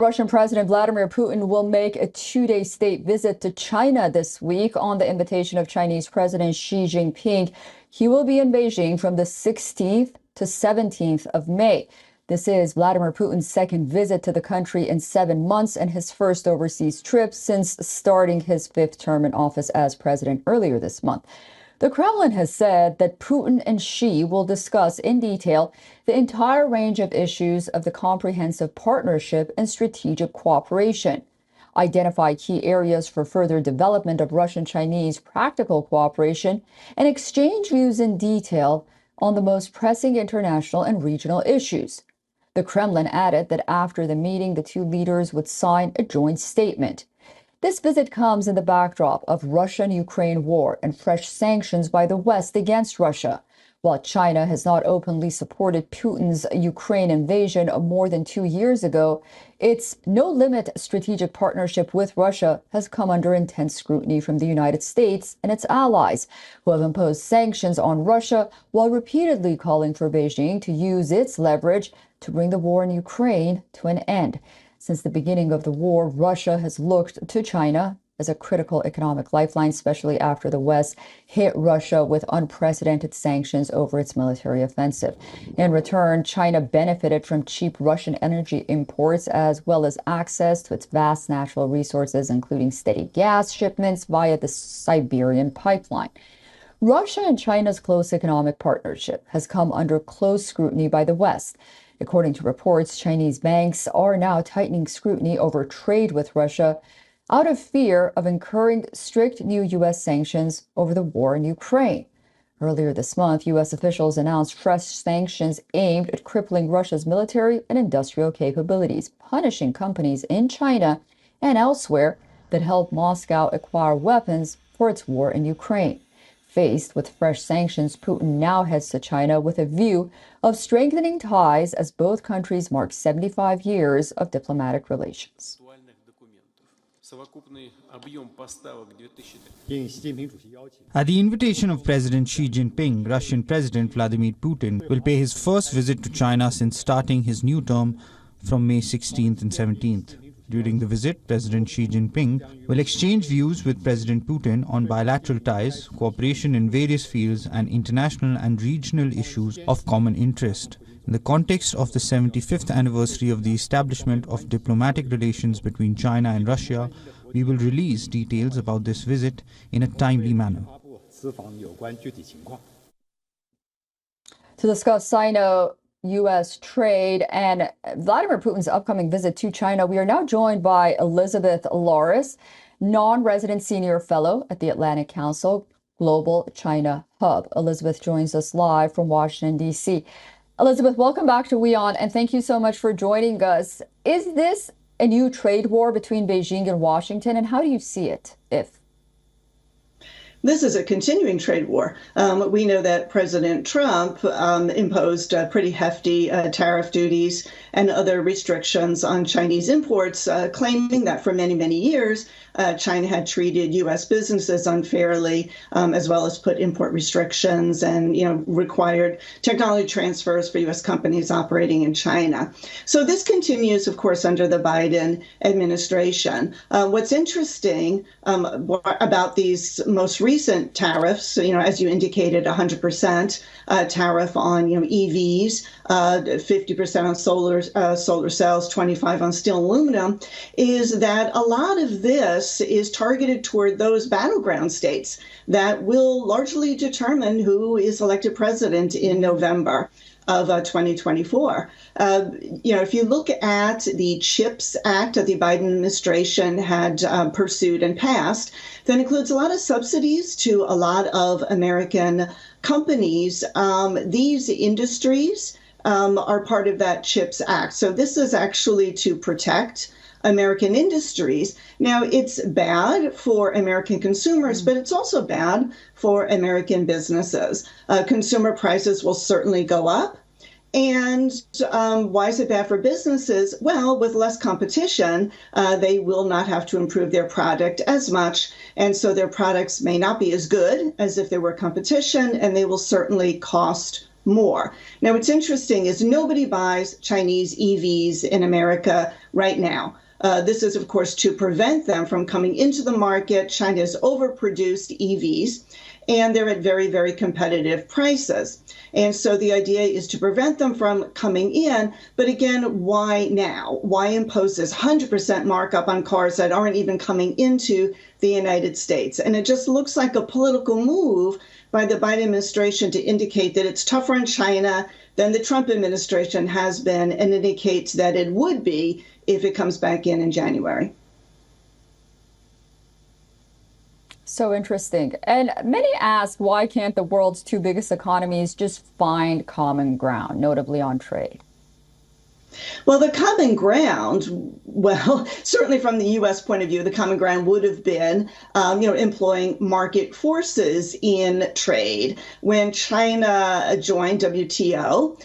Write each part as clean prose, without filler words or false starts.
Russian President Vladimir Putin will make a two-day state visit to China this week on the invitation of Chinese President Xi Jinping. He will be in Beijing from the 16th to 17th of May. This is Vladimir Putin's second visit to the country in 7 months and his first overseas trip since starting his fifth term in office as president earlier this month. The Kremlin has said that Putin and Xi will discuss in detail the entire range of issues of the comprehensive partnership and strategic cooperation, identify key areas for further development of Russian-Chinese practical cooperation, and exchange views in detail on the most pressing international and regional issues. The Kremlin added that after the meeting, the two leaders would sign a joint statement. This visit comes in the backdrop of Russia-Ukraine war and fresh sanctions by the West against Russia. While China has not openly supported Putin's Ukraine invasion more than 2 years ago, its no-limit strategic partnership with Russia has come under intense scrutiny from the United States and its allies, who have imposed sanctions on Russia while repeatedly calling for Beijing to use its leverage to bring the war in Ukraine to an end. Since the beginning of the war, Russia has looked to China as a critical economic lifeline, especially after the West hit Russia with unprecedented sanctions over its military offensive. In return, China benefited from cheap Russian energy imports as well as access to its vast natural resources, including steady gas shipments via the Siberian pipeline. Russia and China's close economic partnership has come under close scrutiny by the West. According to reports, Chinese banks are now tightening scrutiny over trade with Russia out of fear of incurring strict new U.S. sanctions over the war in Ukraine. Earlier this month, U.S. officials announced fresh sanctions aimed at crippling Russia's military and industrial capabilities, punishing companies in China and elsewhere that help Moscow acquire weapons for its war in Ukraine. Faced with fresh sanctions, Putin now heads to China with a view of strengthening ties as both countries mark 75 years of diplomatic relations. At the invitation of President Xi Jinping, Russian President Vladimir Putin will pay his first visit to China since starting his new term from May 16th and 17th. During the visit, President Xi Jinping will exchange views with President Putin on bilateral ties, cooperation in various fields, and international and regional issues of common interest. In the context of the 75th anniversary of the establishment of diplomatic relations between China and Russia, we will release details about this visit in a timely manner. To discuss Sino-U.S. trade and Vladimir Putin's upcoming visit to China, we are now joined by Elizabeth Loris, non-resident senior fellow at the Atlantic Council Global China Hub. Elizabeth joins us live from Washington, D.C. Elizabeth, welcome back to WION, and thank you so much for joining us. Is this a new trade war between Beijing and Washington, and how do you see it, if? This is a continuing trade war. We know that President Trump imposed pretty hefty tariff duties and other restrictions on Chinese imports, claiming that for many, many years, China had treated U.S. businesses unfairly, as well as put import restrictions and, required technology transfers for U.S. companies operating in China. So this continues, of course, under the Biden administration. What's interesting about these most recent tariffs, as you indicated, 100% tariff on EVs, 50% on solar cells, 25% on steel and aluminum, is that a lot of this is targeted toward those battleground states that will largely determine who is elected president in November of 2024. If you look at the CHIPS Act that the Biden administration had pursued and passed, that includes a lot of subsidies to a lot of American companies. These industries are part of that CHIPS Act. So this is actually to protect American industries. Now, it's bad for American consumers, but it's also bad for American businesses. Consumer prices will certainly go up. And why is it bad for businesses? Well, with less competition, they will not have to improve their product as much. And so their products may not be as good as if there were competition, and they will certainly cost more. Now, what's interesting is nobody buys Chinese EVs in America right now. This is, of course, to prevent them from coming into the market. China has overproduced EVs, and they're at very, very competitive prices. And so the idea is to prevent them from coming in. But again, why now? Why impose this 100% markup on cars that aren't even coming into the United States? And it just looks like a political move by the Biden administration to indicate that it's tougher on China than the Trump administration has been, and indicates that it would be if it comes back in January. So interesting. And many ask, why can't the world's two biggest economies just find common ground, notably on trade? Well, the common ground, well, certainly from the U.S. point of view, the common ground would have been, employing market forces in trade. When China joined WTO,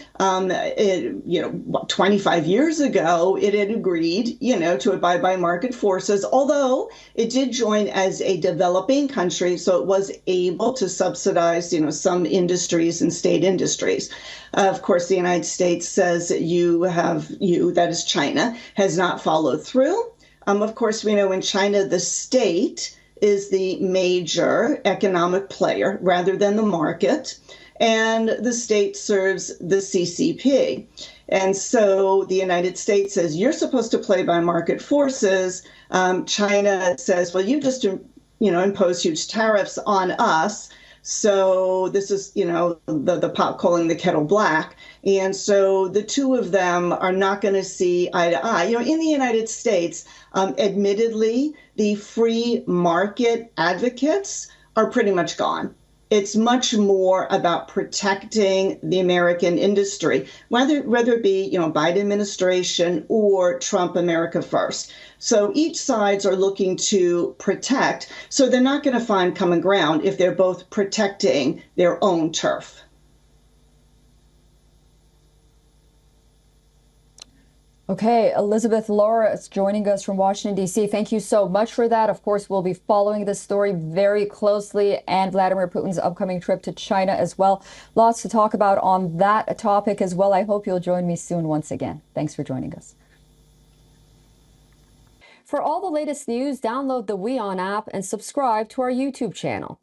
25 years ago, it had agreed, to abide by market forces, although it did join as a developing country, so it was able to subsidize, some industries and state industries. Of course, the United States says that is China, has not followed through. Of course, we know in China, the state is the major economic player rather than the market, and the state serves the CCP. And so the United States says, you're supposed to play by market forces. China says, well, you just, impose huge tariffs on us. So this is, the pot calling the kettle black. And so the two of them are not going to see eye to eye. In the United States, admittedly, the free market advocates are pretty much gone. It's much more about protecting the American industry, whether it be, Biden administration or Trump America First. So each sides are looking to protect. So they're not going to find common ground if they're both protecting their own turf. Okay, Elizabeth Laura is joining us from Washington, D.C. Thank you so much for that. Of course, we'll be following this story very closely, and Vladimir Putin's upcoming trip to China as well. Lots to talk about on that topic as well. I hope you'll join me soon once again. Thanks for joining us. For all the latest news, download the WION app and subscribe to our YouTube channel.